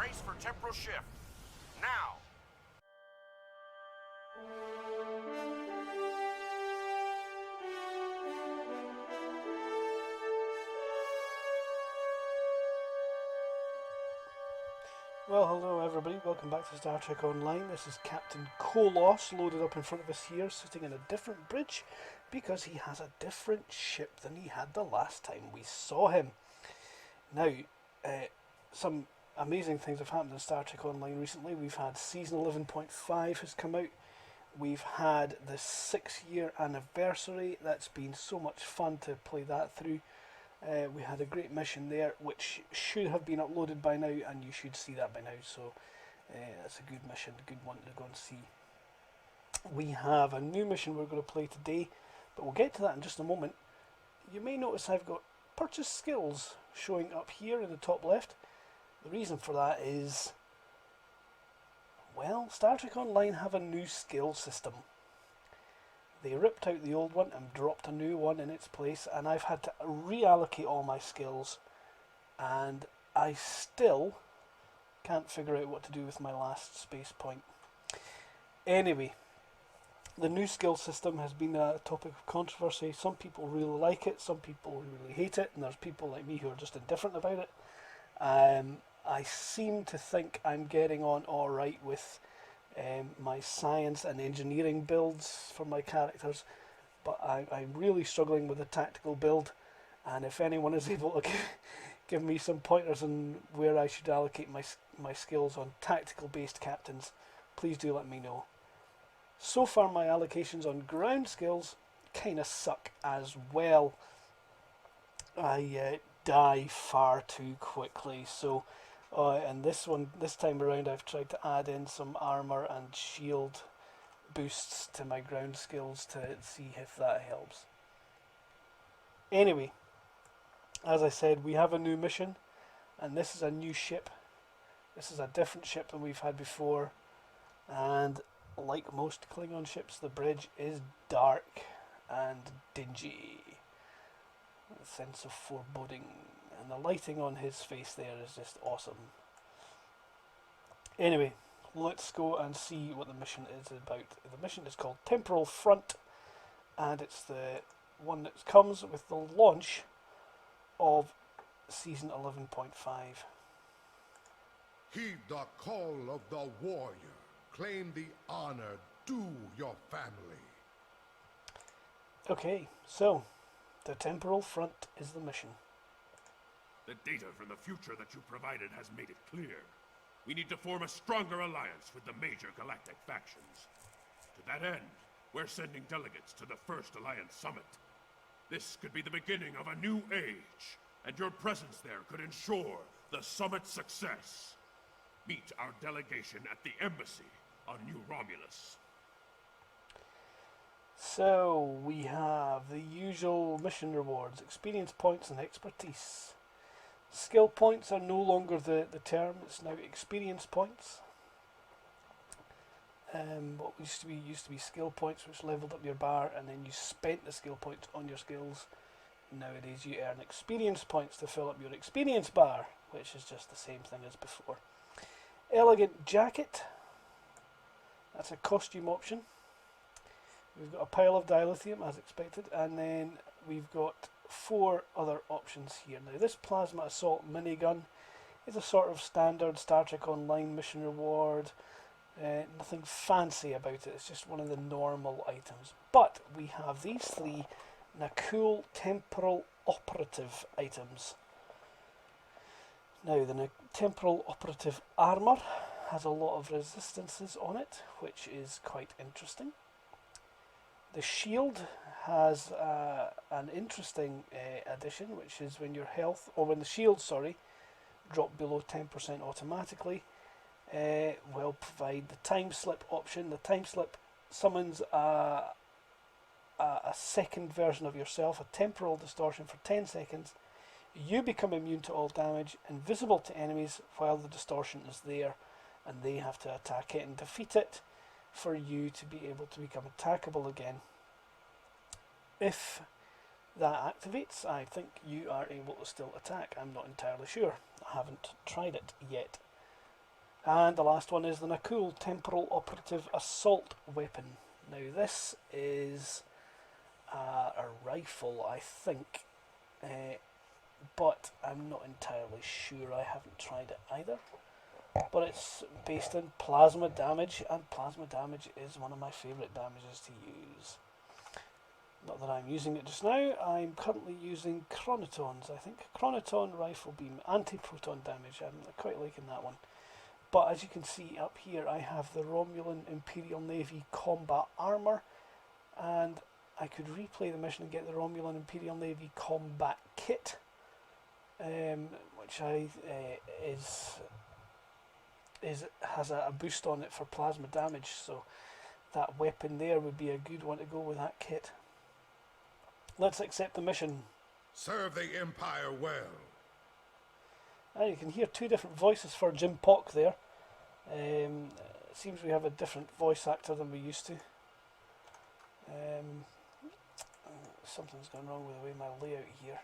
Brace for temporal shift. Now! Well, hello everybody, welcome back to Star Trek Online. This is Captain Kohloss loaded up in front of us here, sitting in a different bridge because he has a different ship than he had the last time we saw him. Now, some amazing things have happened in Star Trek Online recently. We've had Season 11.5 has come out. We've had the 6-year anniversary. That's been so much fun to play that through. We had a great mission there which should have been uploaded by now, and you should see that by now, so that's a good mission, a good one to go and see. We have a new mission we're going to play today, but we'll get to that in just a moment. You may notice I've got purchase skills showing up here in the top left. The reason for that is, well, Star Trek Online have a new skill system. They ripped out the old one and dropped a new one in its place, and I've had to reallocate all my skills, and I still can't figure out what to do with my last space point. Anyway, the new skill system has been a topic of controversy. Some people really like it, some people really hate it, and there's people like me who are just indifferent about it. I seem to think I'm getting on alright with my science and engineering builds for my characters, but I'm really struggling with the tactical build, and if anyone is able to give me some pointers on where I should allocate my skills on tactical based captains, please do let me know. So far my allocations on ground skills kinda suck as well. I die far too quickly, so and this time around I've tried to add in some armor and shield boosts to my ground skills to see if that helps. Anyway, as I said, we have a new mission, and this is a new ship. This is a different ship than we've had before, and like most Klingon ships, the bridge is dark and dingy. A sense of foreboding. And the lighting on his face there is just awesome. Anyway, let's go and see what the mission is about. The mission is called Temporal Front, and it's the one that comes with the launch of Season 11.5. Heed the call of the warrior. Claim the honor due your family. Okay, so the Temporal Front is the mission. The data from the future that you provided has made it clear. We need to form a stronger alliance with the major galactic factions. To that end, we're sending delegates to the first Alliance Summit. This could be the beginning of a new age, and your presence there could ensure the summit's success. Meet our delegation at the embassy on New Romulus. So we have the usual mission rewards, experience points and expertise. Skill points are no longer the term, it's now experience points. What used to be skill points, which leveled up your bar, and then you spent the skill points on your skills. Nowadays you earn experience points to fill up your experience bar, which is just the same thing as before. Elegant jacket, that's a costume option. We've got a pile of dilithium as expected, and then we've got 4 other options here. Now this plasma assault minigun is a sort of standard Star Trek Online mission reward. Nothing fancy about it, it's just one of the normal items. But we have these 3 cool temporal operative items. Now the temporal operative armour has a lot of resistances on it, which is quite interesting. The shield has an interesting addition, which is when your health, or when the shield, drop below 10% automatically, will provide the time slip option. The time slip summons a second version of yourself, a temporal distortion for 10 seconds. You become immune to all damage, invisible to enemies while the distortion is there, and they have to attack it and defeat it for you to be able to become attackable again. If that activates, I think you are able to still attack. I'm not entirely sure. I haven't tried it yet. And the last one is the Nakul Temporal Operative Assault Weapon. Now this is a rifle, I think, but I'm not entirely sure. I haven't tried it either. But it's based in plasma damage, and plasma damage is one of my favourite damages to use. Not that I'm using it just now. I'm currently using Chronotons. I think Chronoton Rifle Beam, anti-proton damage. I'm quite liking that one. But as you can see up here, I have the Romulan Imperial Navy Combat Armour, and I could replay the mission and get the Romulan Imperial Navy Combat Kit, which has a boost on it for plasma damage. So that weapon there would be a good one to go with that kit. Let's accept the mission. Serve the Empire well. And you can hear two different voices for Jim Pock there. It seems we have a different voice actor than we used to. Something's gone wrong with the way my layout here.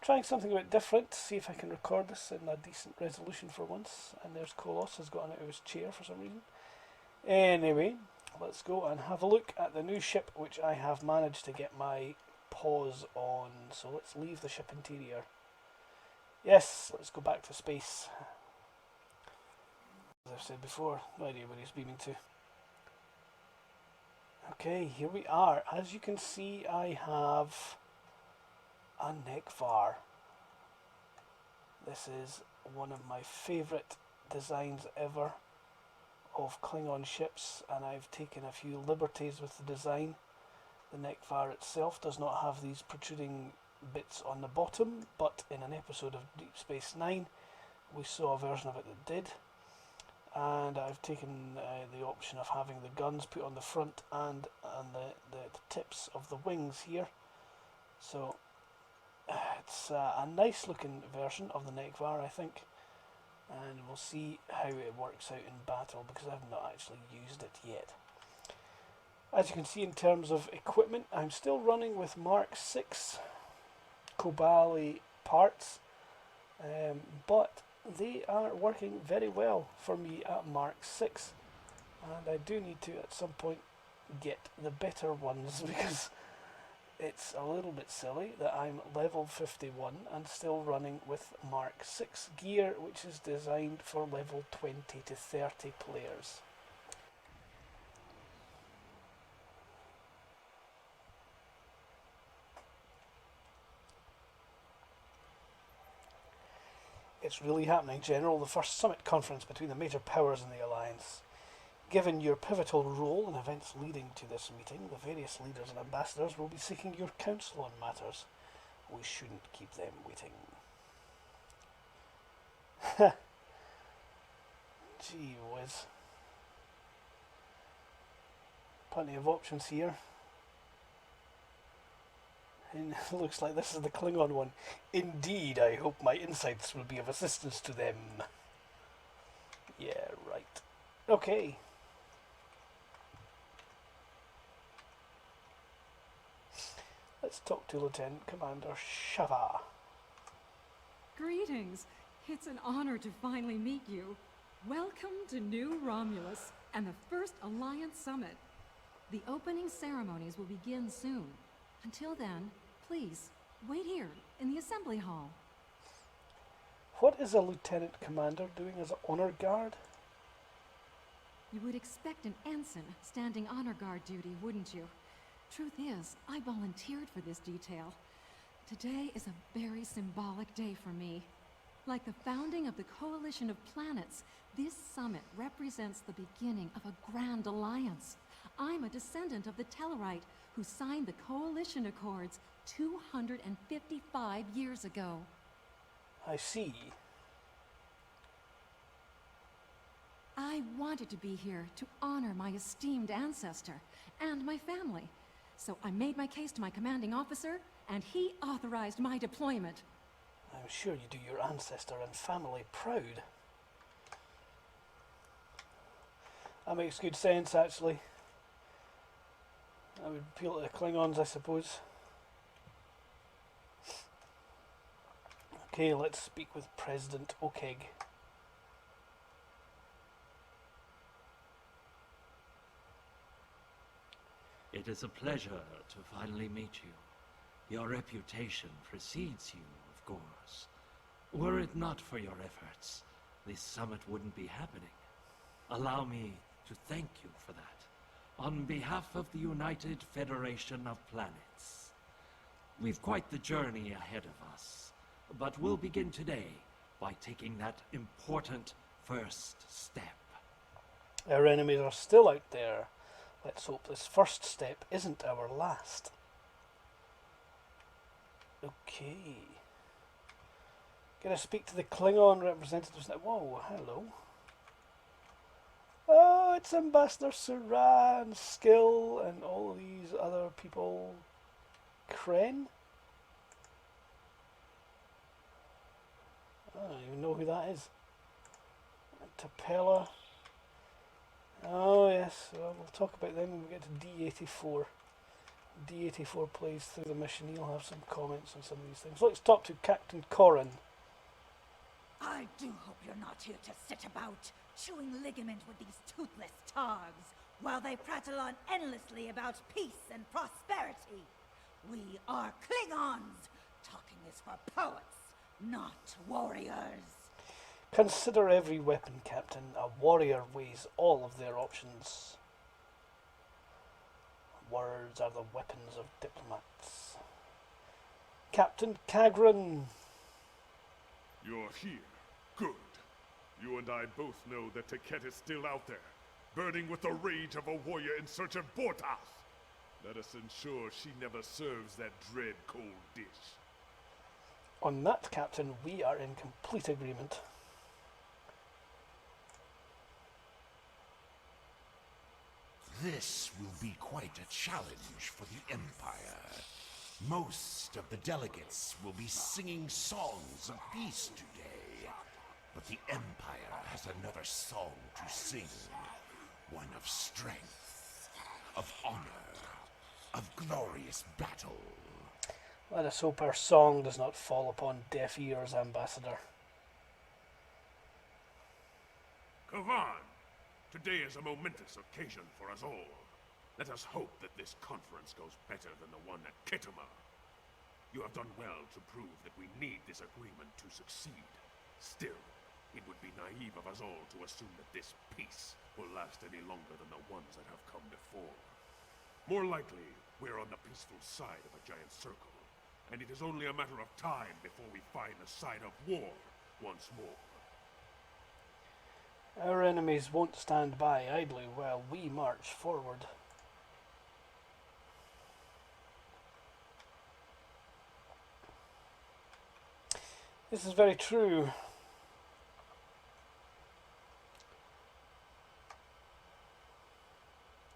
Trying something a bit different, see if I can record this in a decent resolution for once. And there's Kohloss has gotten out of his chair for some reason. Anyway, let's go and have a look at the new ship, which I have managed to get my paws on. So let's leave the ship interior. Yes, let's go back to space. As I've said before, no idea where he's beaming to. Okay, here we are. As you can see, I have a Nekvar. This is one of my favourite designs ever of Klingon ships, and I've taken a few liberties with the design. The Nekvar itself does not have these protruding bits on the bottom, but in an episode of Deep Space Nine we saw a version of it that did. And I've taken the option of having the guns put on the front and the tips of the wings here. So it's a nice looking version of the Nekvar, I think, and we'll see how it works out in battle because I've not actually used it yet. As you can see, in terms of equipment, I'm still running with Mark 6 Kobali parts, but they are working very well for me at Mark 6, and I do need to at some point get the better ones because it's a little bit silly that I'm level 51 and still running with Mark 6 gear, which is designed for level 20 to 30 players. It's really happening, General, the first summit conference between the major powers in the Alliance. Given your pivotal role in events leading to this meeting, the various leaders and ambassadors will be seeking your counsel on matters. We shouldn't keep them waiting. Gee whiz. Plenty of options here. And it looks like this is the Klingon one. Indeed, I hope my insights will be of assistance to them. Yeah, right. Okay. Let's talk to Lieutenant Commander Shava. Greetings. It's an honor to finally meet you. Welcome to New Romulus and the first Alliance Summit. The opening ceremonies will begin soon. Until then, please, wait here in the assembly hall. What is a lieutenant commander doing as an honor guard? You would expect an ensign standing honor guard duty, wouldn't you? Truth is, I volunteered for this detail. Today is a very symbolic day for me. Like the founding of the Coalition of Planets, this summit represents the beginning of a grand alliance. I'm a descendant of the Tellarite who signed the Coalition Accords 255 years ago. I see. I wanted to be here to honor my esteemed ancestor and my family. So I made my case to my commanding officer, and he authorized my deployment. I'm sure you do your ancestor and family proud. That makes good sense, actually. I would appeal to the Klingons, I suppose. Okay, let's speak with President Okeg. It is a pleasure to finally meet you. Your reputation precedes you, of course. Were it not for your efforts, this summit wouldn't be happening. Allow me to thank you for that, on behalf of the United Federation of Planets. We've quite the journey ahead of us, but we'll begin today by taking that important first step. Our enemies are still out there. Let's hope this first step isn't our last. Okay. Gonna speak to the Klingon representatives now. Whoa, hello. Oh, it's Ambassador Saran, Skill, and all these other people. Kren? I don't even know who that is. Tapella. Oh yes, well, we'll talk about them when we get to D84. D84 plays through the mission, he'll have some comments on some of these things. Let's talk to Captain Corrin. I do hope you're not here to sit about, chewing ligament with these toothless targs, while they prattle on endlessly about peace and prosperity. We are Klingons. Talking is for poets, not warriors. Consider every weapon, Captain. A warrior weighs all of their options. Words are the weapons of diplomats. Captain Kagran. You're here. Good. You and I both know that Taket is still out there, burning with the rage of a warrior in search of Bortas. Let us ensure she never serves that dread cold dish. On that, Captain, we are in complete agreement. This will be quite a challenge for the Empire. Most of the delegates will be singing songs of peace today, but the Empire has another song to sing. One of strength, of honor, of glorious battle. Let us hope our song does not fall upon deaf ears, Ambassador. Kavan! Today is a momentous occasion for us all. Let us hope that this conference goes better than the one at Ketama. You have done well to prove that we need this agreement to succeed. Still, it would be naive of us all to assume that this peace will last any longer than the ones that have come before. More likely, we're on the peaceful side of a giant circle, and it is only a matter of time before we find the side of war once more. Our enemies won't stand by idly while we march forward. This is very true.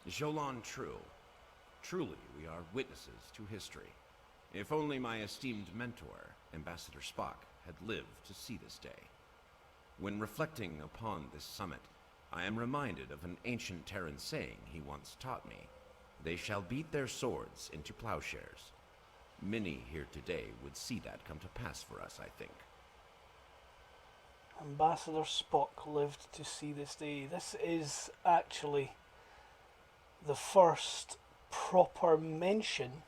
Jolan True. Truly, we are witnesses to history. If only my esteemed mentor, Ambassador Spock, had lived to see this day. When reflecting upon this summit, I am reminded of an ancient Terran saying he once taught me. They shall beat their swords into plowshares. Many here today would see that come to pass for us, I think. Ambassador Spock lived to see this day. This is actually the first proper mention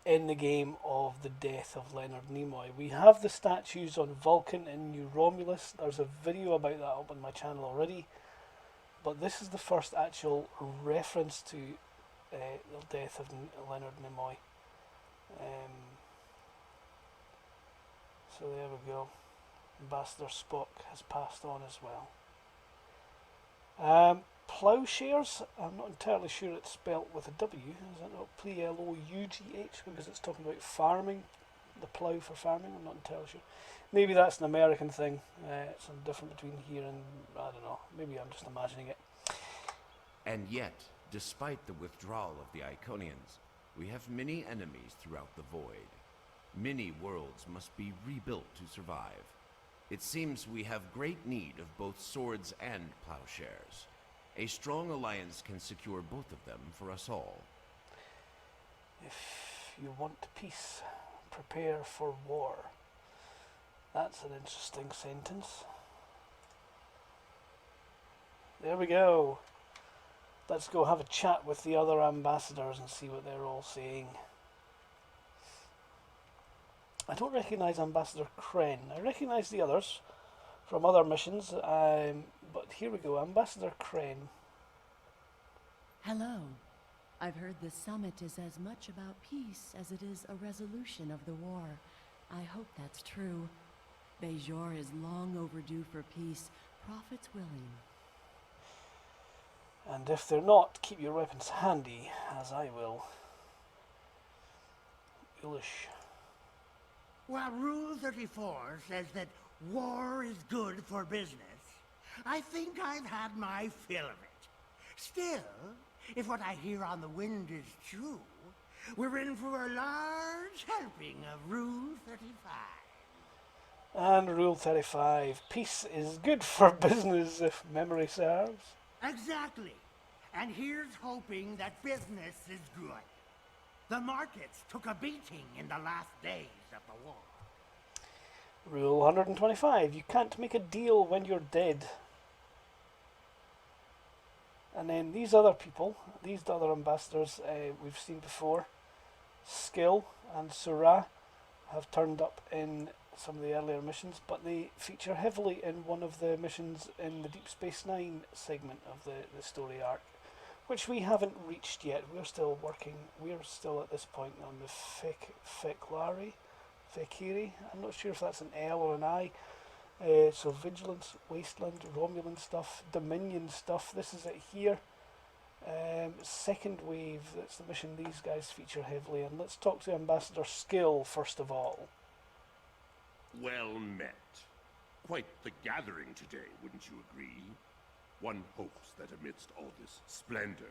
in the game of the death of Leonard Nimoy. We have the statues on Vulcan and New Romulus. There's a video about that up on my channel already. But this is the first actual reference to the death of Leonard Nimoy. So there we go. Ambassador Spock has passed on as well. Plowshares, I'm not entirely sure it's spelt with a W, is it not P-L-O-U-G-H, because it's talking about farming, the plough for farming, I'm not entirely sure. Maybe that's an American thing, it's different between here and, I don't know, maybe I'm just imagining it. And yet, despite the withdrawal of the Iconians, we have many enemies throughout the void. Many worlds must be rebuilt to survive. It seems we have great need of both swords and plowshares. A strong alliance can secure both of them for us all. If you want peace, prepare for war. That's an interesting sentence. There we go. Let's go have a chat with the other ambassadors and see what they're all saying. I don't recognise Ambassador Kren. I recognise the others from other missions, but here we go, Ambassador Kren. Hello. I've heard the summit is as much about peace as it is a resolution of the war. I hope that's true. Bajor is long overdue for peace, prophets willing. And if they're not, keep your weapons handy, as I will. Foolish. While Rule 34 says that war is good for business, I think I've had my fill of it. Still, if what I hear on the wind is true, we're in for a large helping of Rule 35. And Rule 35. Peace is good for business, if memory serves. Exactly. And here's hoping that business is good. The markets took a beating in the last days of the war. Rule 125. You can't make a deal when you're dead. And then these other people, these other ambassadors we've seen before, Skill and Surah, have turned up in some of the earlier missions, but they feature heavily in one of the missions in the Deep Space Nine segment of the story arc, which we haven't reached yet. We're still working, we're still at this point on the Fekiri. I'm not sure if that's an L or an I. So Vigilance, Wasteland, Romulan stuff, Dominion stuff, this is it here. Second wave, that's the mission these guys feature heavily in. Let's talk to Ambassador Skill first of all. Well met. Quite the gathering today, wouldn't you agree? One hopes that amidst all this splendor,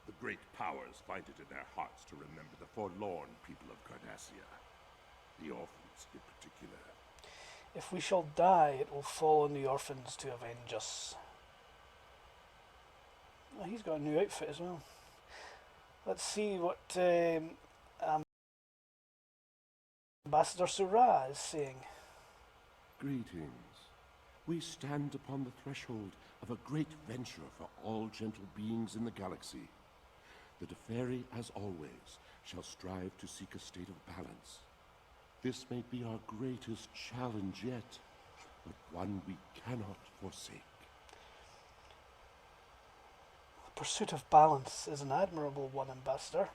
the great powers find it in their hearts to remember the forlorn people of Cardassia, the orphans in particular. If we shall die, it will fall on the orphans to avenge us. Oh, he's got a new outfit as well. Let's see what Ambassador Surah is saying. Greetings. We stand upon the threshold of a great venture for all gentle beings in the galaxy. The Deferi, as always, shall strive to seek a state of balance. This may be our greatest challenge yet, but one we cannot forsake. The pursuit of balance is an admirable one, Ambassador,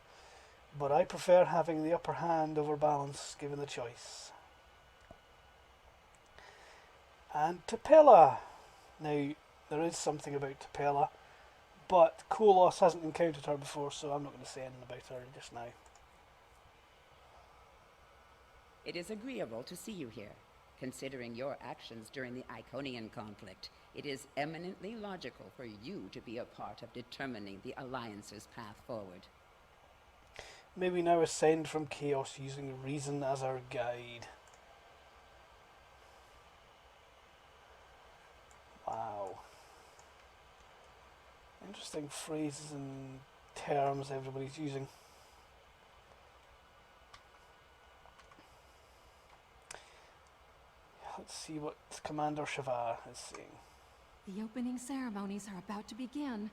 but I prefer having the upper hand over balance given the choice. And Temporal. Now, there is something about Temporal, but Kohloss hasn't encountered her before, so I'm not going to say anything about her just now. It is agreeable to see you here. Considering your actions during the Iconian conflict, it is eminently logical for you to be a part of determining the Alliance's path forward. May we now ascend from chaos using reason as our guide. Wow. Interesting phrases and terms everybody's using. Let's see what Commander Shavar is saying. The opening ceremonies are about to begin.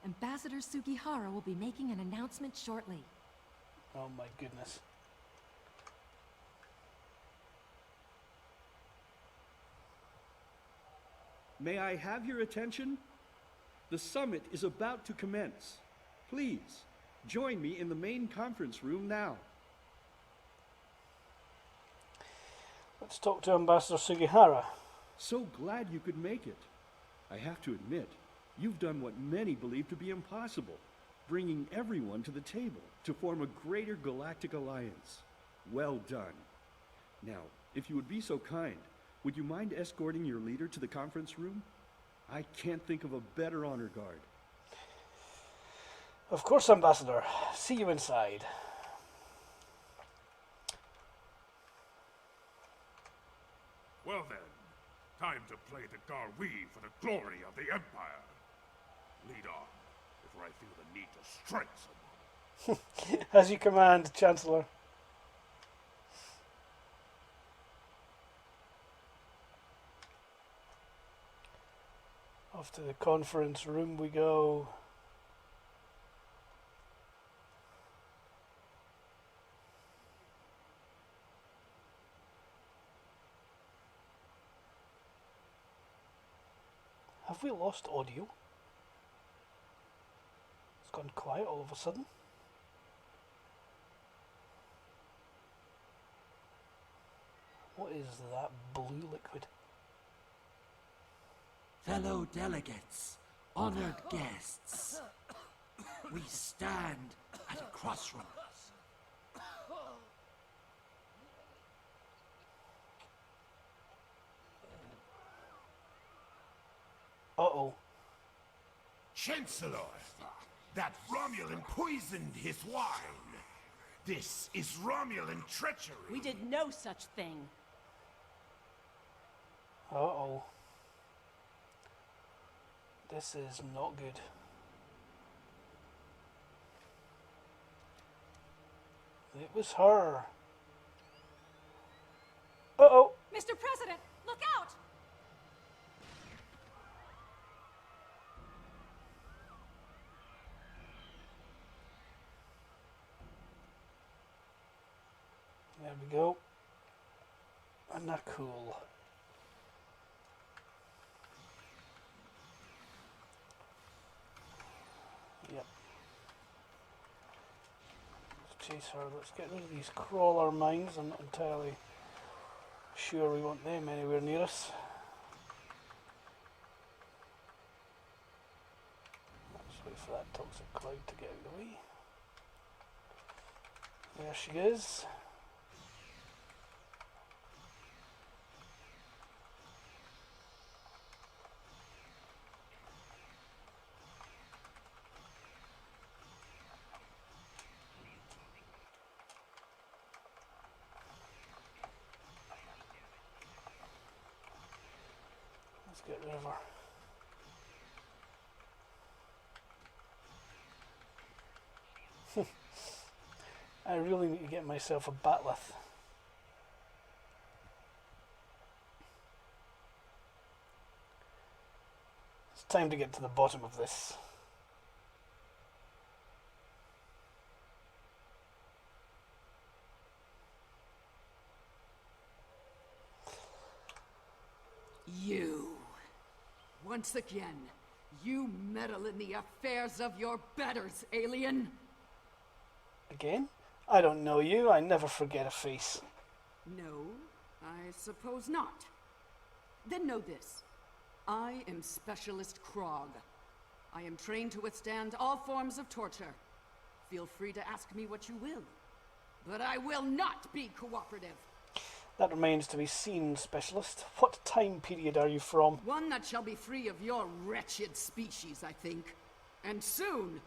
Ambassador Sugihara will be making an announcement shortly. Oh my goodness. May I have your attention? The summit is about to commence. Please, join me in the main conference room now. Let's talk to Ambassador Sugihara. So glad you could make it. I have to admit, you've done what many believe to be impossible, bringing everyone to the table to form a greater galactic alliance. Well done. Now, if you would be so kind, would you mind escorting your leader to the conference room? I can't think of a better honor guard. Of course, Ambassador. See you inside. Well then, time to play the Garwi for the glory of the Empire. Lead on, before I feel the need to strike someone. As you command, Chancellor. Off to the conference room we go. Have we lost audio? It's gone quiet all of a sudden. What is that blue liquid? Fellow delegates, honored guests, we stand at a crossroads. Uh-oh. Chancellor, that Romulan poisoned his wine. This is Romulan treachery. We did no such thing. Uh-oh. This is not good. It was her. Uh-oh. Mr. President, look out! There we go. And not cool. Yep. Let's chase her. Let's get rid of these crawler mines. I'm not entirely sure we want them anywhere near us. Let's wait for that toxic cloud to get out of the way. There she is. Let's get rid of her. I really need to get myself a batleth. It's time to get to the bottom of this. You. Once again, you meddle in the affairs of your betters, alien. Again? I don't know you. I never forget a face. No, I suppose not. Then know this. I am Specialist Krog. I am trained to withstand all forms of torture. Feel free to ask me what you will. But I will not be cooperative. That remains to be seen, Specialist. What time period are you from? One that shall be free of your wretched species, I think. And soon.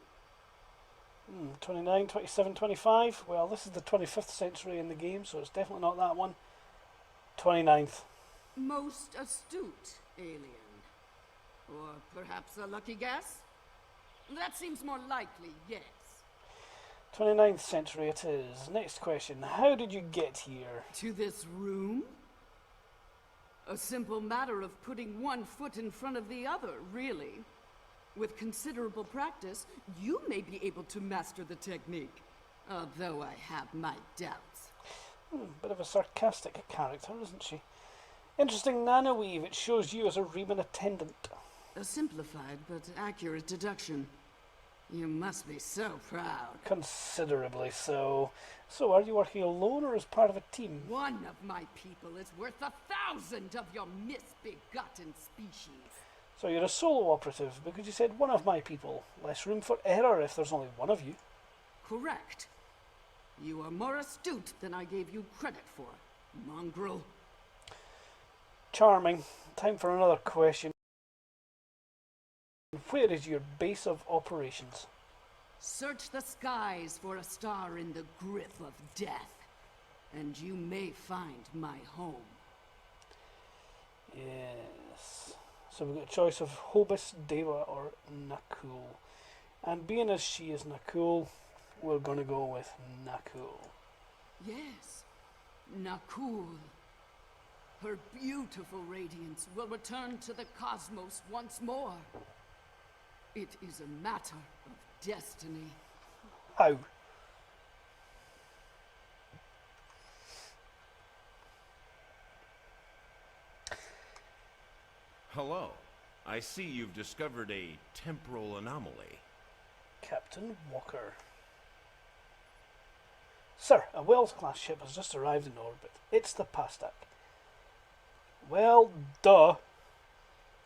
29, 27, 25. Well, this is the 25th century in the game, so it's definitely not that one. 29th. Most astute, alien. Or perhaps a lucky guess? That seems more likely, yes. 29th century it is. Next question. How did you get here? To this room? A simple matter of putting one foot in front of the other, really. With considerable practice, you may be able to master the technique. Although I have my doubts. Bit of a sarcastic character, isn't she? Interesting nanoweave. It shows you as a Riemann attendant. A simplified but accurate deduction. You must be so proud. Considerably so. So, are you working alone or as part of a team? One of my people is worth 1,000 of your misbegotten species. So you're a solo operative because you said one of my people. Less room for error if there's only one of you. Correct. You are more astute than I gave you credit for, mongrel. Charming. Time for another question. Where is your base of operations? Search the skies for a star in the grip of death, and you may find my home. Yes. So we've got a choice of Hobus, Deva, or Nakul. And being as she is Nakul, we're going to go with Nakul. Yes, Nakul. Her beautiful radiance will return to the cosmos once more. It is a matter of destiny. How? Hello, I see you've discovered a temporal anomaly. Captain Walker. Sir, a Wells-class ship has just arrived in orbit. It's the Pastak. Well, duh.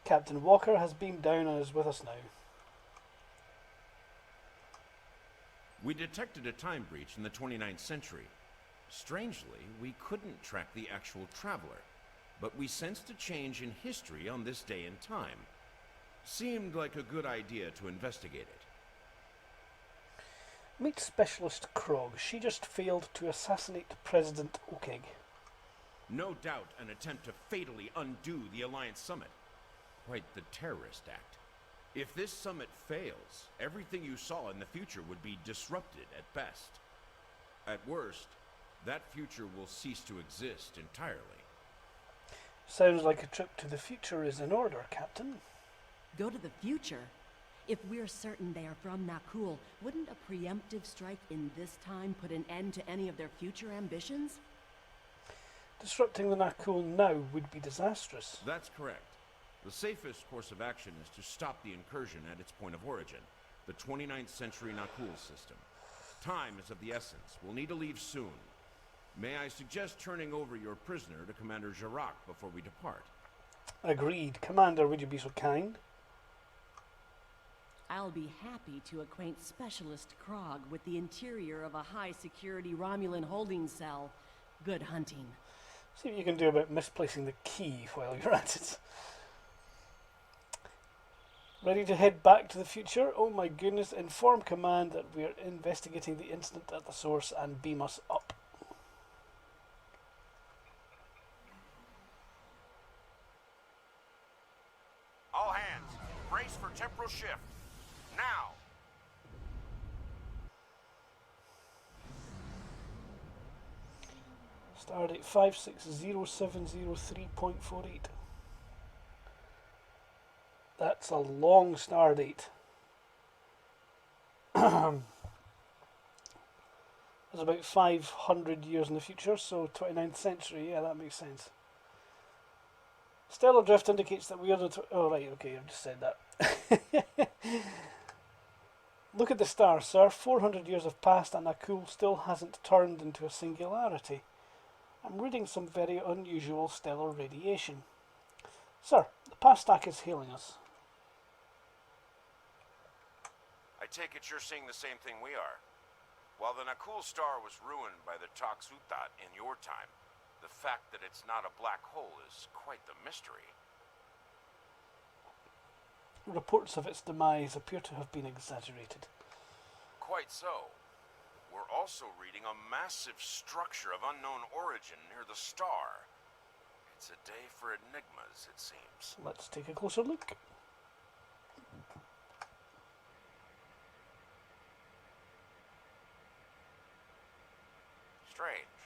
Captain Walker has beamed down and is with us now. We detected a time breach in the 29th century. Strangely, we couldn't track the actual traveler, but we sensed a change in history on this day and time. Seemed like a good idea to investigate it. Meet Specialist Krog. She just failed to assassinate President Okeg. No doubt an attempt to fatally undo the Alliance Summit. Quite the terrorist act. If this summit fails, everything you saw in the future would be disrupted at best. At worst, that future will cease to exist entirely. Sounds like a trip to the future is in order, Captain. Go to the future? If we're certain they are from Nakul, wouldn't a preemptive strike in this time put an end to any of their future ambitions? Disrupting the Nakul now would be disastrous. That's correct. The safest course of action is to stop the incursion at its point of origin, the 29th century Nakul system. Time is of the essence. We'll need to leave soon. May I suggest turning over your prisoner to Commander Jirac before we depart? Agreed. Commander, would you be so kind? I'll be happy to acquaint Specialist Krog with the interior of a high-security Romulan holding cell. Good hunting. See what you can do about misplacing the key while you're at it. Ready to head back to the future? Oh my goodness, inform command that we're investigating the incident at the source and beam us up. All hands, brace for temporal shift. Now! Stardate 560703.48. That's a long stardate. That's about 500 years in the future, so 29th century, yeah, that makes sense. Stellar drift indicates that we are oh right, okay, I've just said that. Look at the star, sir. 400 years have passed and Nakul still hasn't turned into a singularity. I'm reading some very unusual stellar radiation. Sir, the Pastak is hailing us. I take it you're seeing the same thing we are. While the Nakul star was ruined by the Toxutat in your time, the fact that it's not a black hole is quite the mystery. Reports of its demise appear to have been exaggerated. Quite so. We're also reading a massive structure of unknown origin near the star. It's a day for enigmas, it seems. Let's take a closer look. Strange.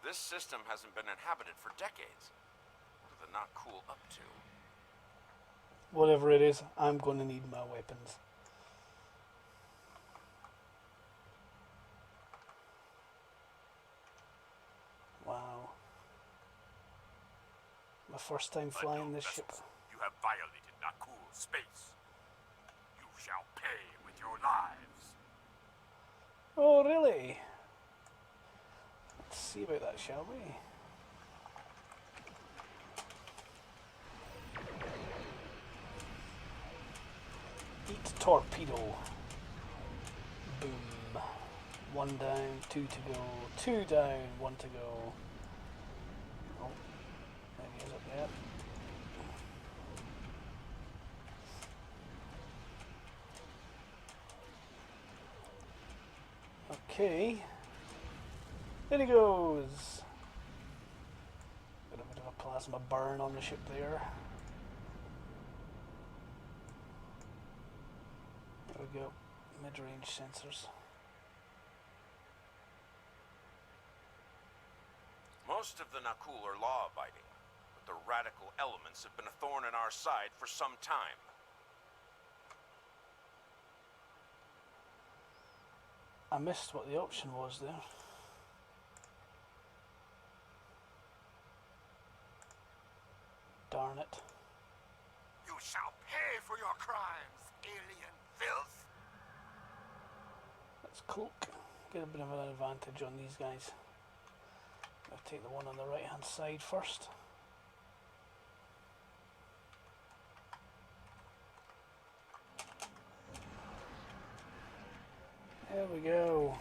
This system hasn't been inhabited for decades. What are the Nakul up to? Whatever it is, I'm going to need my weapons. Wow. My first time flying this ship. You have violated Nakul space. You shall pay with your lives. Oh, really? Let's see about that, shall we? Eat torpedo. Boom. 1 down, 2 to go. 2 down, 1 to go. Oh, there he is up there. Okay. There he goes. Got a bit of a plasma burn on the ship there. There we go. Mid-range sensors. Most of the Nakul are law-abiding, but the radical elements have been a thorn in our side for some time. I missed what the option was there. You shall for your crimes, alien filth. Let's cloak. Get a bit of an advantage on these guys. I'll take the one on the right hand side first. There we go.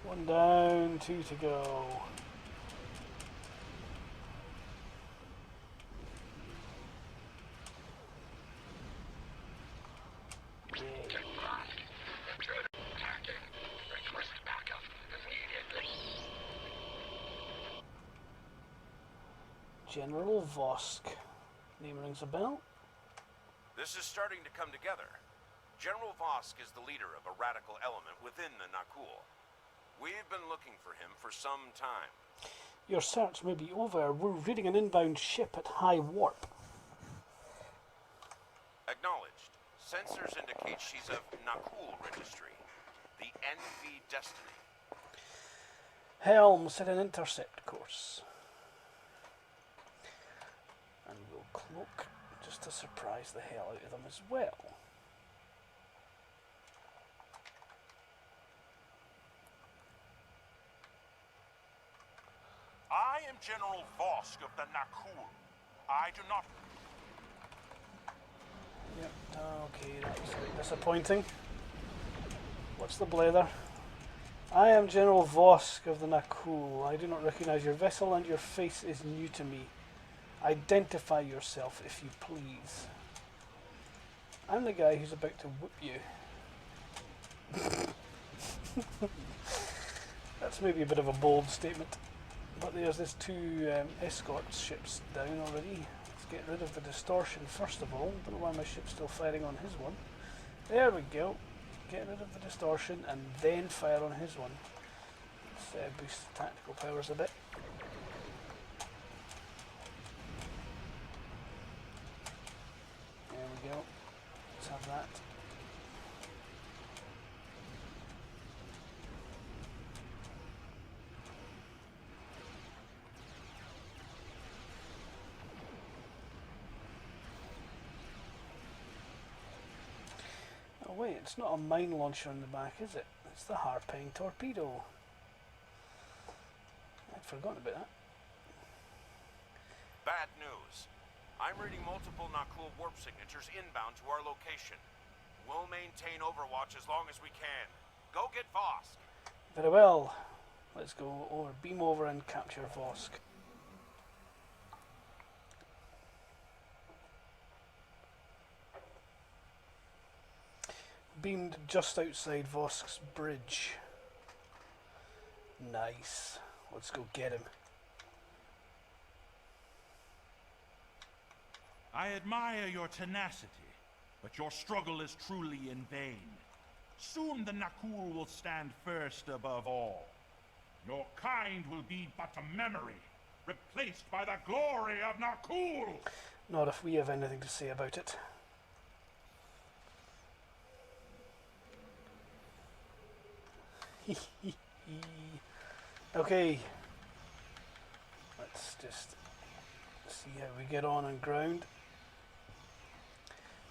One down, two to go. General Vosk. Name rings a bell. This is starting to come together. General Vosk is the leader of a radical element within the Nakul. We've been looking for him for some time. Your search may be over. We're reading an inbound ship at high warp. Acknowledged. Sensors indicate she's of Nakul registry. The Envy Destiny. Helm, set an intercept course. And we'll cloak just to surprise the hell out of them as well. I am General Vosk of the Nakul. I do not... Yep, okay, that was a bit disappointing. What's the blather? I am General Vosk of the Nakul. I do not recognize your vessel and your face is new to me. Identify yourself, if you please. I'm the guy who's about to whoop you. That's maybe a bit of a bold statement. But there's this two escort ships down already. Let's get rid of the distortion first of all. Don't know why my ship's still firing on his one. There we go. Get rid of the distortion and then fire on his one. Let's boost the tactical powers a bit. There we go. Let's have that. Oh wait, it's not a mine launcher on the back, is it? It's the Harping torpedo. I'd forgotten about that. Bad news. I'm reading multiple Nakul warp signatures inbound to our location. We'll maintain overwatch as long as we can. Go get Vosk. Very well. Let's go over, beam over and capture Vosk. Beamed just outside Vosk's bridge. Nice. Let's go get him. I admire your tenacity, but your struggle is truly in vain. Soon the Nakul will stand first above all. Your kind will be but a memory, replaced by the glory of Nakul! Not if we have anything to say about it. Okay. Let's just see how we get on ground.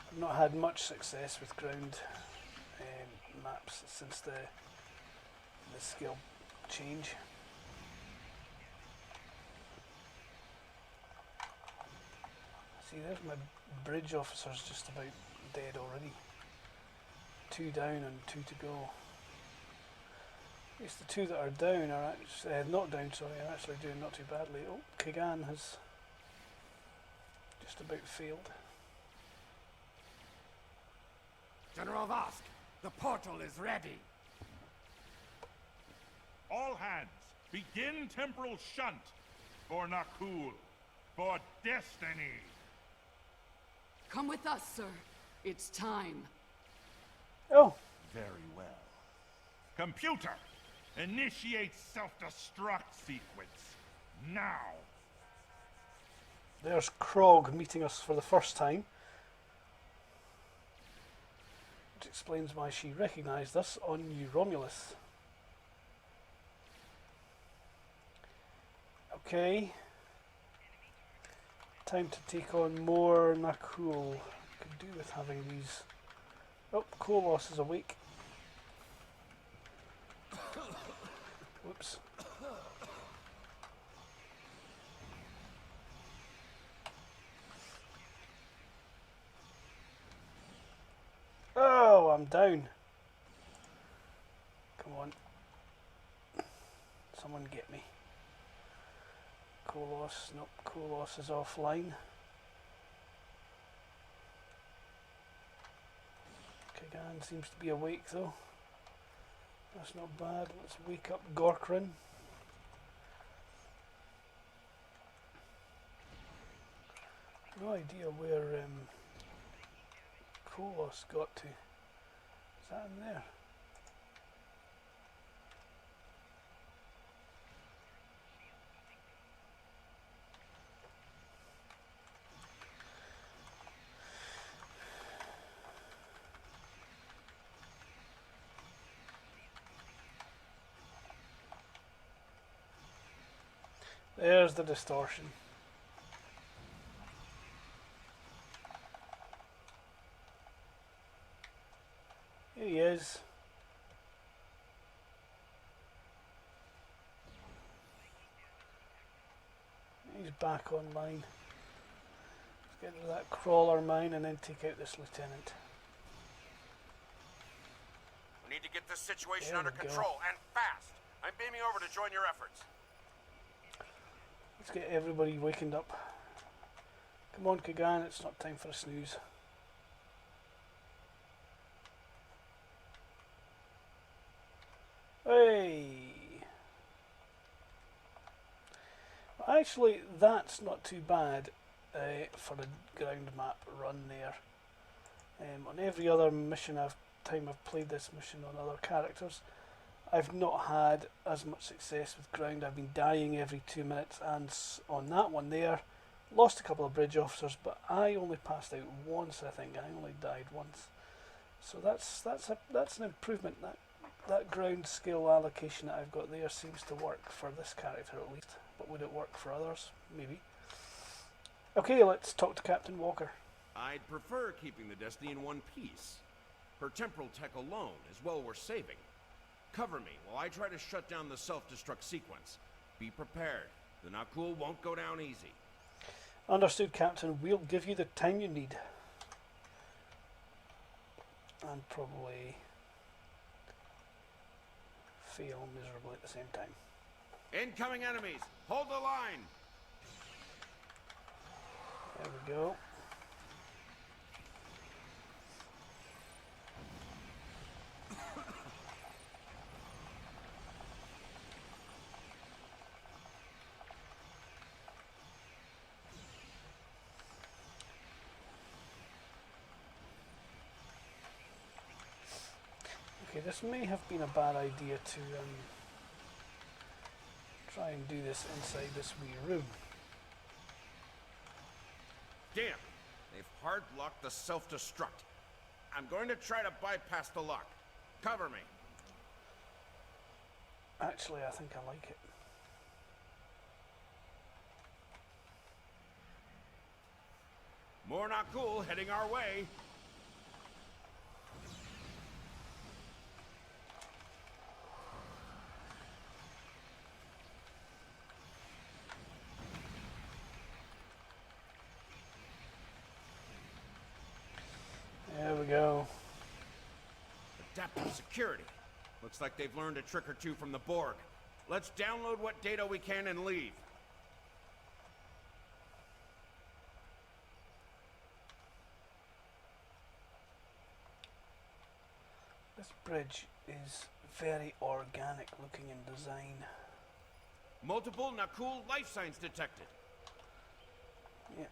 I've not had much success with ground maps since the skill change. See, there's my bridge officers just about dead already. 2 down and 2 to go. At least the 2 that are down are actually, not down, sorry, are actually doing not too badly. Oh, Kagan has just about failed. General Vosk, the portal is ready. All hands, begin temporal shunt for Nakul, for destiny. Come with us, sir. It's time. Oh. Very well. Computer, initiate self-destruct sequence. Now. There's Krog meeting us for the first time. explains why she recognised us on New Romulus. Okay. Time to take on more Nakul. Could do with having these. Oh, Kohloss is awake. Whoops. Oh, I'm down. Come on. Someone get me. Kohloss. Nope, Kohloss is offline. Kagan seems to be awake though. That's not bad. Let's wake up Gorkrin. No idea where Kohloss got to. Is that in there? There's the distortion. Here he is. He's back online. Let's get rid of that crawler mine and then take out this lieutenant. We need to get this situation There under we go. control, and fast. I'm beaming over to join your efforts. Let's get everybody wakened up. Come on, Kagan, it's not time for a snooze. Hey! Actually, that's not too bad for a ground map run there. On every other mission time I've played this mission on other characters, I've not had as much success with ground. I've been dying every 2 minutes, and on that one there, lost a couple of bridge officers, but I only passed out once. I think I only died once, so that's an improvement. That ground skill allocation that I've got there seems to work for this character at least. But would it work for others? Maybe. Okay, let's talk to Captain Walker. I'd prefer keeping the Destiny in one piece. Her temporal tech alone is well worth saving. Cover me while I try to shut down the self-destruct sequence. Be prepared. The Nakul won't go down easy. Understood, Captain. We'll give you the time you need. And probably fail miserably at the same time. Incoming enemies! Hold the line! There we go. Okay, this may have been a bad idea to try and do this inside this wee room. Damn! They've hard-locked the self-destruct. I'm going to try to bypass the lock. Cover me. Actually, I think I like it. More Nakul heading our way. There we go. Adaptive security. Looks like they've learned a trick or two from the Borg. Let's download what data we can and leave. This bridge is very organic looking in design. Multiple Nakul life signs detected. Yeah.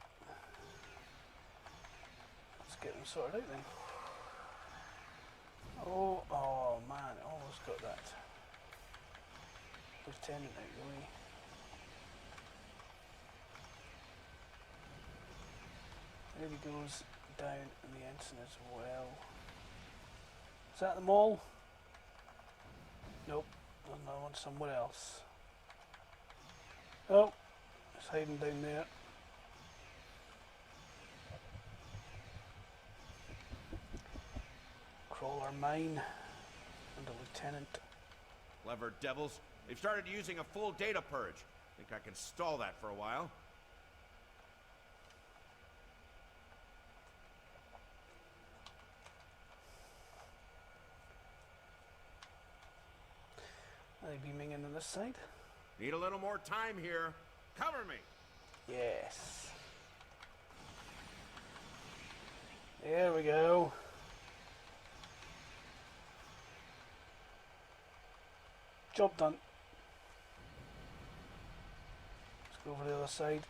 Let's get them sorted out then. Oh man, almost got that lieutenant out of the way. There he goes down, and the ensign as well. Is that the mall? Nope. Another one somewhere else. Oh, it's hiding down there. Crawler mine and a lieutenant. Clever devils. They've started using a full data purge. Think I can stall that for a while. Are they beaming in on this side? Need a little more time here. Cover me. Yes. There we go. Job done. Let's go over the other side.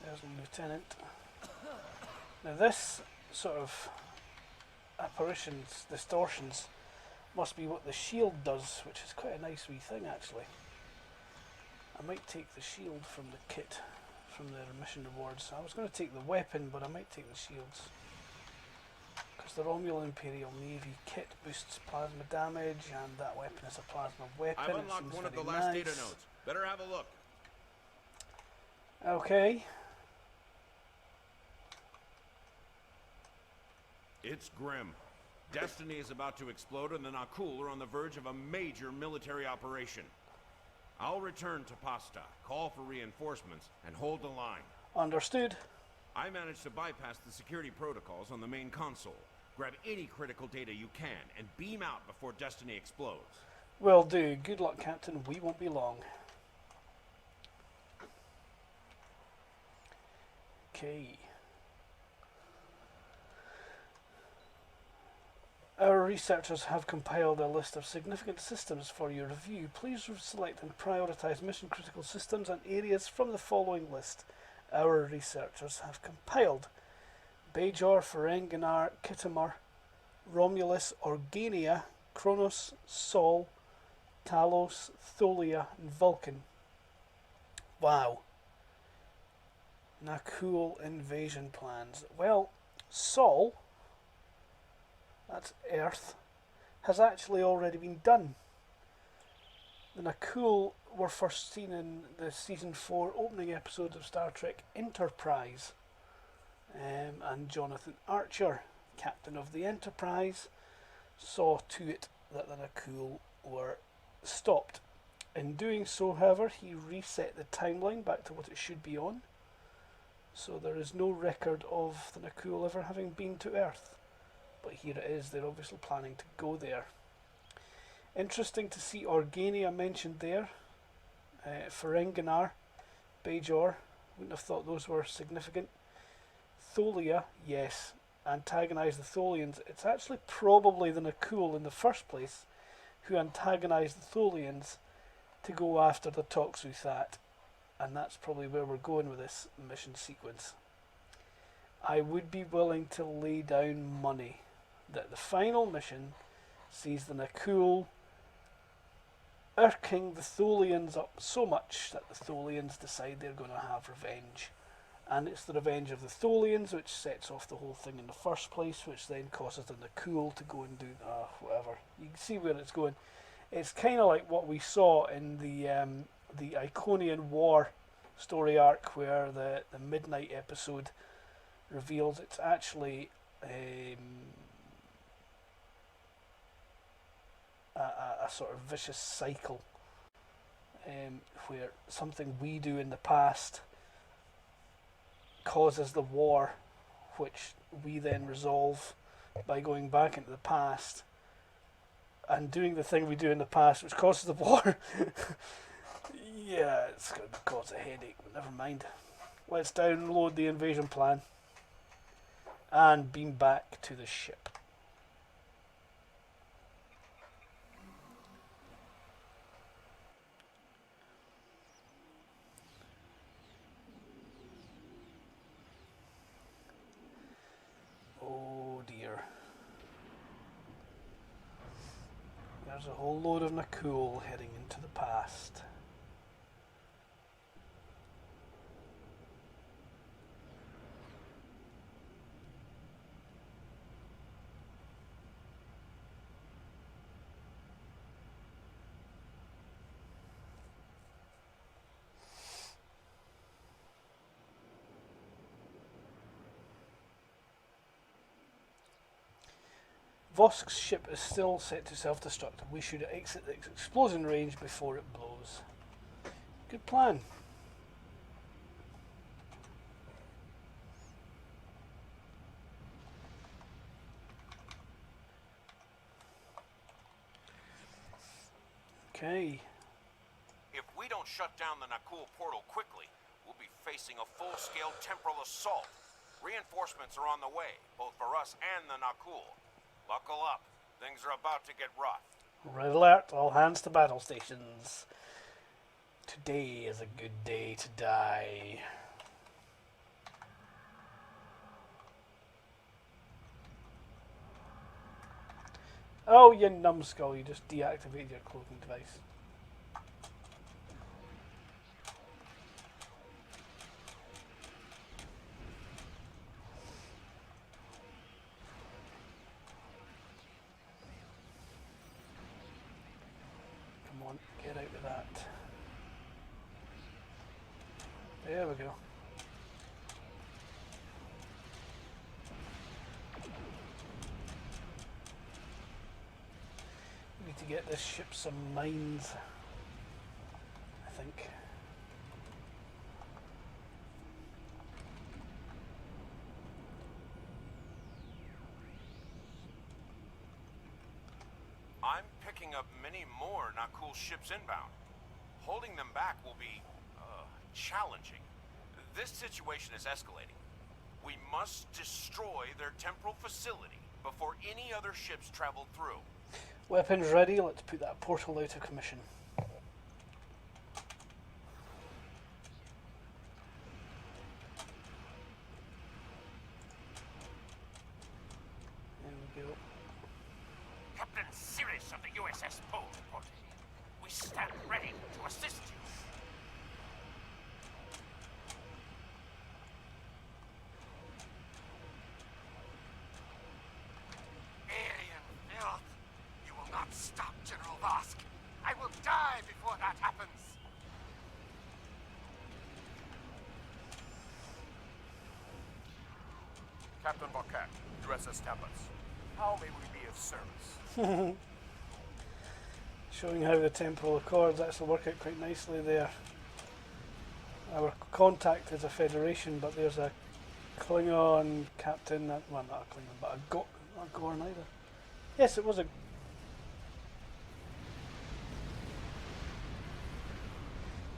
There's the lieutenant. Now this sort of apparitions, distortions, must be what the shield does, which is quite a nice wee thing actually. I might take the shield from the kit, from the mission rewards. I was going to take the weapon, but I might take the shields. Because the Romulan Imperial Navy kit boosts plasma damage, and that weapon is a plasma weapon. I've unlocked one of the last data nodes. Better have a look. Okay. It's grim. Destiny is about to explode, and the Nakul are on the verge of a major military operation. I'll return to Pasta, call for reinforcements, and hold the line. Understood. I managed to bypass the security protocols on the main console. Grab any critical data you can, and beam out before Destiny explodes. Will do. Good luck, Captain. We won't be long. Okay. Our researchers have compiled a list of significant systems for your review. Please select and prioritize mission critical systems and areas from the following list. Our researchers have compiled Bajor, Ferenginar, Kittimor, Romulus, Organia, Kronos, Sol, Talos, Tholia, and Vulcan. Wow. Nakul invasion plans. Well, Sol, that's Earth, has actually already been done. The Nakul were first seen in the Season 4 opening episode of Star Trek Enterprise. And Jonathan Archer, captain of the Enterprise, saw to it that the Nakul were stopped. In doing so, however, he reset the timeline back to what it should be on. So there is no record of the Nakul ever having been to Earth. But here it is, they're obviously planning to go there. Interesting to see Organia mentioned there. Ferenginar, Bajor, wouldn't have thought those were significant. Tholia, yes, antagonise the Tholians. It's actually probably the Nakul in the first place who antagonised the Tholians to go after the Toxuthat. And that's probably where we're going with this mission sequence. I would be willing to lay down money that the final mission sees the Nakul irking the Tholians up so much that the Tholians decide they're going to have revenge. And it's the revenge of the Tholians which sets off the whole thing in the first place, which then causes the Nakul to go and do whatever. You can see where it's going. It's kind of like what we saw in the Iconian War story arc, where the Midnight episode reveals it's actually a sort of vicious cycle, where something we do in the past causes the war, which we then resolve by going back into the past and doing the thing we do in the past, which causes the war. Yeah, it's going to cause a headache, but never mind. Let's download the invasion plan and beam back to the ship. Oh dear. There's a whole load of Nakul heading into the past. Vosk's ship is still set to self-destruct. We should exit the explosion range before it blows. Good plan. Okay. If we don't shut down the Nakul portal quickly, we'll be facing a full-scale temporal assault. Reinforcements are on the way, both for us and the Nakul. Buckle up. Things are about to get rough. Red alert, all hands to battle stations. Today is a good day to die. Oh, you numbskull, you just deactivated your cloaking device. Come on, get out of that. There we go. We need to get this ship some mines, I think. I'm picking up many more Nakul ships inbound. Holding them back will be, challenging. This situation is escalating. We must destroy their temporal facility before any other ships travel through. Weapons ready, let's put that portal out of commission. There we go. Captain Sirius of the USS Pole reporting. We stand ready to assist you. Alien filth! You will not stop General Vosk. I will die before that happens. Captain Marquette, USS Tempest. How may we be of service? Showing how the temporal accords actually work out quite nicely there. Our contact is a Federation, but there's a Klingon captain, well not a Klingon, but not a Gorn either. Yes, it was a...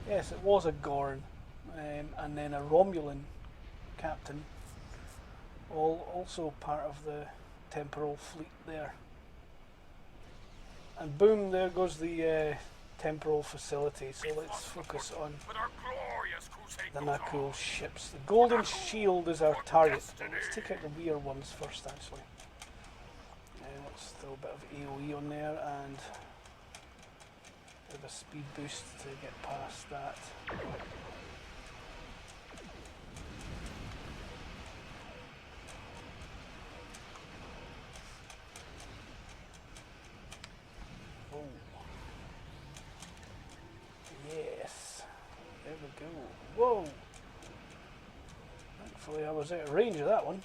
Yes, it was a Gorn, and then a Romulan captain, also part of the temporal fleet there. And boom, there goes the temporal facility. So let's focus on the Nakul ships. The Golden Shield is our target. So let's take out the rear ones first, actually. Let's throw a bit of AoE on there and a bit of a speed boost to get past that. Yes, there we go. Whoa! Thankfully I was out of range of that one.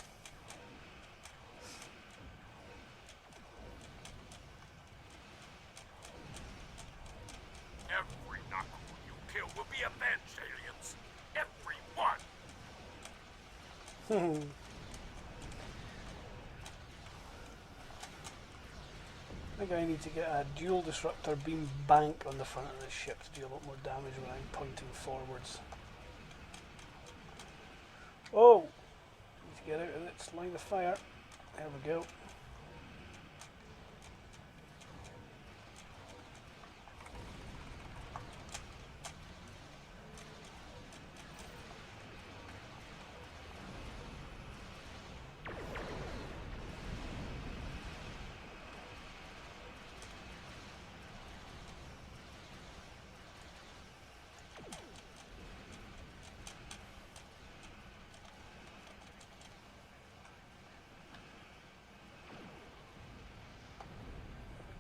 Every Nakul you kill will be avenged, aliens. Every one. I think I need to get a dual disruptor beam bank on the front of this ship to do a lot more damage when I'm pointing forwards. Oh! Need to get out of its line of fire. There we go.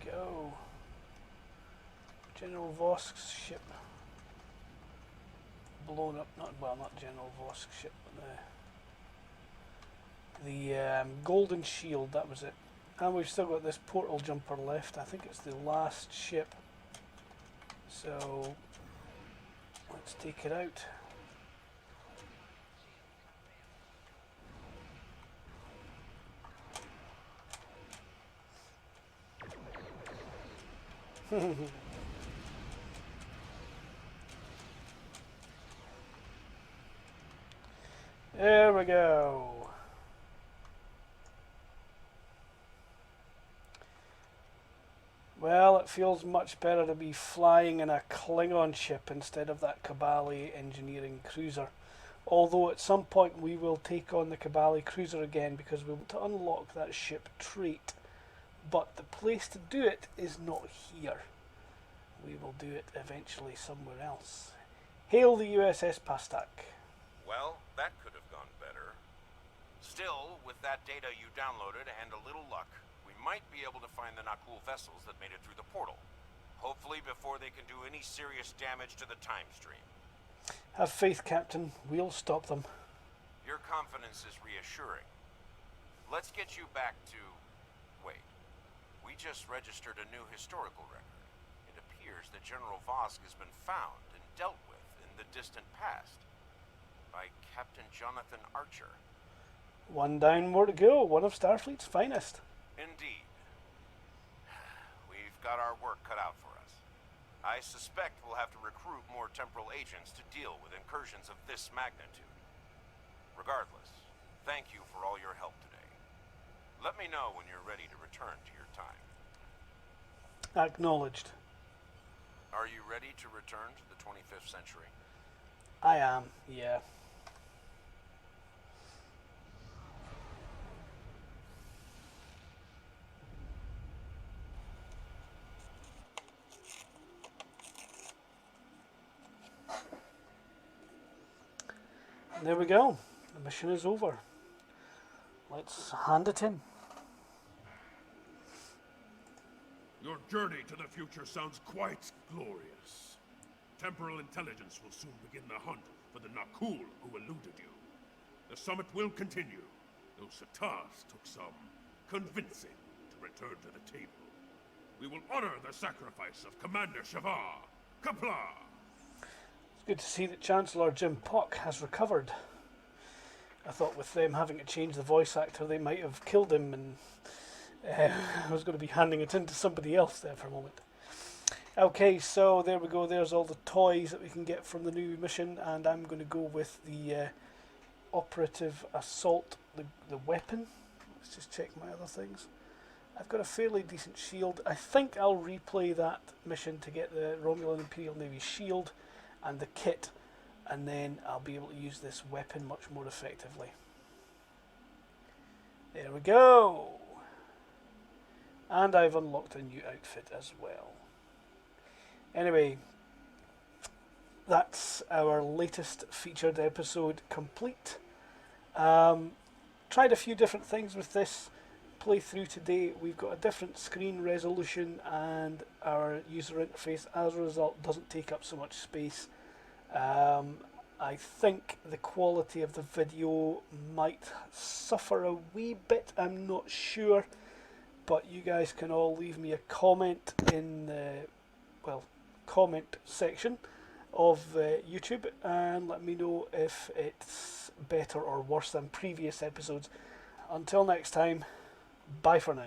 Go. General Vosk's ship blown up. Not General Vosk's ship, but the Golden Shield. That was it. And we've still got this portal jumper left. I think it's the last ship. So let's take it out. There we go. Well, it feels much better to be flying in a Klingon ship instead of that Kabali engineering cruiser. Although at some point we will take on the Kabali cruiser again because we want to unlock that ship trait. But the place to do it is not here. We will do it eventually somewhere else. Hail the USS Pastak. Well, that could have gone better. Still, with that data you downloaded and a little luck, we might be able to find the Nakul vessels that made it through the portal. Hopefully before they can do any serious damage to the time stream. Have faith, Captain. We'll stop them. Your confidence is reassuring. Let's get you back to... Wait. We just registered a new historical record. It appears that General Vosk has been found and dealt with in the distant past by Captain Jonathan Archer. One down, more to go. One of Starfleet's finest. Indeed. We've got our work cut out for us. I suspect we'll have to recruit more temporal agents to deal with incursions of this magnitude. Regardless, thank you for all your help today. Let me know when you're ready to return to your time. Acknowledged. Are you ready to return to the 25th century? I am, yeah. There we go. The mission is over. Let's hand it in. Your journey to the future sounds quite glorious. Temporal intelligence will soon begin the hunt for the Nakul who eluded you. The summit will continue, though Sataz took some convincing to return to the table. We will honor the sacrifice of Commander Shavar. Kapla! It's good to see that Chancellor Jim Puck has recovered. I thought with them having to change the voice actor they might have killed him, and I was going to be handing it in to somebody else there for a moment. Okay, so there we go. There's all the toys that we can get from the new mission, and I'm going to go with the operative assault, the weapon. Let's just check my other things. I've got a fairly decent shield. I think I'll replay that mission to get the Romulan Imperial Navy shield and the kit, and then I'll be able to use this weapon much more effectively. There we go. And I've unlocked a new outfit as well. Anyway, that's our latest featured episode complete. Tried a few different things with this playthrough today. We've got a different screen resolution, and our user interface as a result doesn't take up so much space. I think the quality of the video might suffer a wee bit, I'm not sure, but you guys can all leave me a comment in the comment section of YouTube and let me know if it's better or worse than previous episodes. Until next time, bye for now.